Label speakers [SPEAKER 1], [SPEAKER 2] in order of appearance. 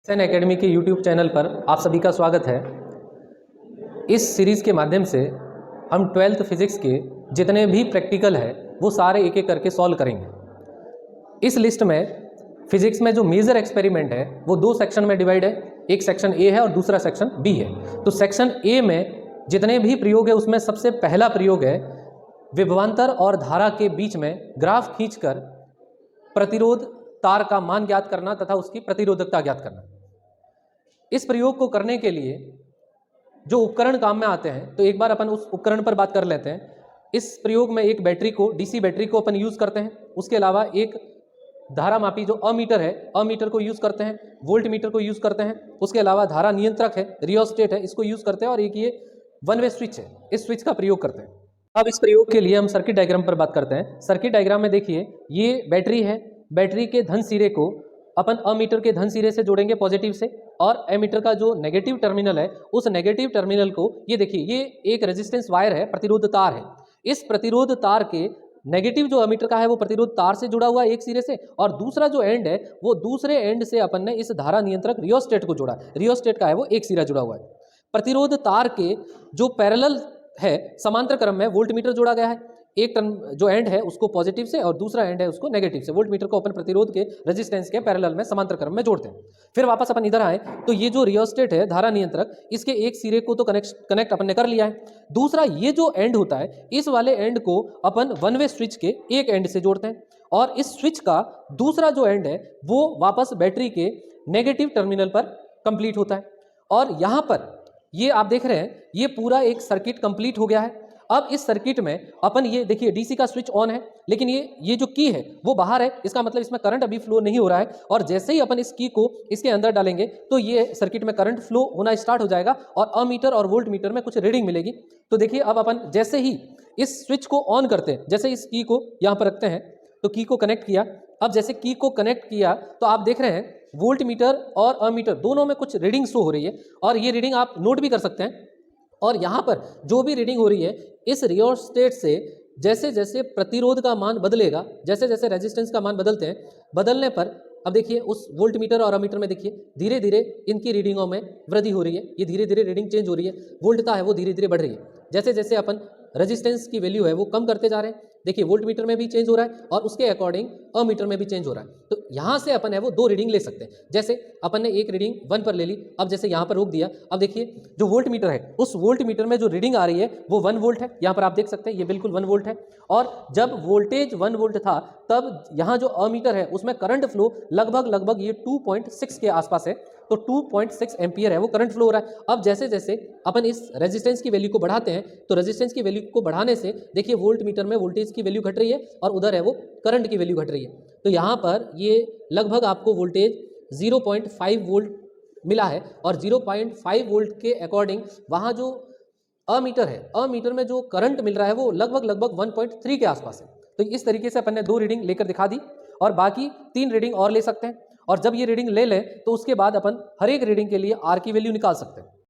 [SPEAKER 1] N academy के YouTube channel पर आप सभी का स्वागत है। इस सीरीज़ के माध्यम से हम 12th फिज़िक्स के जितने भी प्रैक्टिकल है वो सारे एक एक करके सॉल्व करेंगे। इस लिस्ट में फिज़िक्स में जो मेजर एक्सपेरिमेंट है वो दो सेक्शन में डिवाइड है, एक सेक्शन ए है और दूसरा सेक्शन बी है। तो सेक्शन ए में जितने भी प्रयोग है उसमें सबसे पहला प्रयोग है विभवांतर और धारा के बीच में ग्राफ खींचकर प्रतिरोध तार का मान ज्ञात करना तथा उसकी प्रतिरोधकता ज्ञात करना। इस प्रयोग को करने के लिए जो उपकरण काम में आते हैं तो एक बार अपन उस उपकरण पर बात कर लेते हैं। इस प्रयोग में एक बैटरी को, डीसी बैटरी को अपन यूज करते हैं। उसके अलावा एक धारा मापी जो अमीटर है, अमीटर को यूज करते हैं, वोल्ट मीटर को यूज करते हैं। उसके अलावा धारा नियंत्रक है, रियोस्टेट है, इसको यूज करते हैं। और एक ये वन वे स्विच है, इस स्विच का प्रयोग करते हैं। अब इस प्रयोग के लिए हम सर्किट डायग्राम पर बात करते हैं। सर्किट डायग्राम में देखिए ये बैटरी है, बैटरी के धन सिरे को अपन अमीटर के धन सिरे से जोड़ेंगे पॉजिटिव से, और एमीटर का जो नेगेटिव टर्मिनल है उस नेगेटिव टर्मिनल को, ये देखिए ये एक रेजिस्टेंस वायर है, प्रतिरोध तार है। इस प्रतिरोध तार के नेगेटिव जो एमीटर का है वो प्रतिरोध तार से जुड़ा हुआ है एक सिरे से, और दूसरा जो एंड है वो दूसरे एंड से अपन ने इस धारा नियंत्रक रियोस्टेट को जोड़ा। रियोस्टेट का है वो एक सिरा जुड़ा हुआ है। प्रतिरोध तार के जो पैरेलल है समांतर क्रम में वोल्ट मीटर जोड़ा गया है। एक टर्म जो एंड है उसको पॉजिटिव से और दूसरा एंड है उसको नेगेटिव से। वोल्ट मीटर को अपन प्रतिरोध के रेजिस्टेंस के पैरेलल में समांतर क्रम में जोड़ते हैं। फिर वापस अपन इधर आए तो ये जो रियोस्टेट है धारा नियंत्रक, इसके एक सिरे को तो कनेक्ट अपन ने कर लिया है। दूसरा ये जो एंड होता है इस वाले एंड को अपन वन वे स्विच के एक एंड से जोड़ते हैं, और इस स्विच का दूसरा जो एंड है वो वापस बैटरी के नेगेटिव टर्मिनल पर कंप्लीट होता है। और यहाँ पर ये आप देख रहे हैं ये पूरा एक सर्किट कंप्लीट हो गया है। अब इस सर्किट में अपन ये देखिए डीसी का स्विच ऑन है, लेकिन ये जो की है वो बाहर है। इसका मतलब इसमें करंट अभी फ्लो नहीं हो रहा है, और जैसे ही अपन इस की को इसके अंदर डालेंगे तो ये सर्किट में करंट फ्लो होना स्टार्ट हो जाएगा और अमीटर और वोल्ट मीटर में कुछ रीडिंग मिलेगी। तो देखिए अब अपन जैसे ही इस स्विच को ऑन करते हैं, जैसे इस की को यहाँ पर रखते हैं तो की को कनेक्ट किया। अब जैसे की को कनेक्ट किया तो आप देख रहे हैं वोल्ट मीटर और अमीटर दोनों में कुछ रीडिंग शो हो रही है, और ये रीडिंग आप नोट भी कर सकते हैं। और यहाँ पर जो भी रीडिंग हो रही है इस रियोस्टेट से जैसे जैसे प्रतिरोध का मान बदलेगा, जैसे जैसे रेजिस्टेंस का मान बदलते हैं, बदलने पर अब देखिए उस वोल्ट मीटर और अमीटर में देखिए धीरे धीरे इनकी रीडिंगों में वृद्धि हो रही है। ये धीरे धीरे रीडिंग चेंज हो रही है, वोल्टता है वो धीरे धीरे बढ़ रही है। जैसे जैसे अपन रेजिस्टेंस की वैल्यू है वो कम करते जा रहे हैं, देखिए वोल्ट मीटर में भी चेंज हो रहा है और उसके अकॉर्डिंग अमीटर में भी चेंज हो रहा है। तो यहाँ से अपन है वो दो रीडिंग ले सकते हैं। जैसे अपन ने एक रीडिंग 1 पर ले ली, अब जैसे यहाँ पर रोक दिया, अब देखिए जो वोल्ट मीटर है उस वोल्ट मीटर में जो रीडिंग आ रही है वो 1 वोल्ट है। यहाँ पर आप देख सकते हैं ये बिल्कुल 1 वोल्ट है। और जब वोल्टेज 1 वोल्ट था तब यहाँ जो अमीटर है उसमें करंट फ्लो लगभग ये 2.6 के आसपास है। तो 2.6 एम्पियर है वो करंट फ्लो हो रहा है। अब जैसे जैसे अपन इस रेजिस्टेंस की वैल्यू को बढ़ाते हैं तो रेजिस्टेंस की वैल्यू को बढ़ाने से देखिए वोल्ट मीटर में वोल्टेज की वैल्यू घट रही है और उधर है वो करंट की वैल्यू घट रही है। तो यहाँ पर ये लगभग आपको वोल्टेज 0.5 वोल्ट मिला है, और 0.5 वोल्ट के अकॉर्डिंग वहाँ जो अमीटर है, अमीटर में जो करंट मिल रहा है वो लगभग 1.3 के आसपास है। तो इस तरीके से अपन ने 2 रीडिंग लेकर दिखा दी, और बाकी 3 रीडिंग और ले सकते हैं। और जब ये रीडिंग ले लें तो उसके बाद अपन हर एक रीडिंग के लिए आर की वैल्यू निकाल सकते हैं।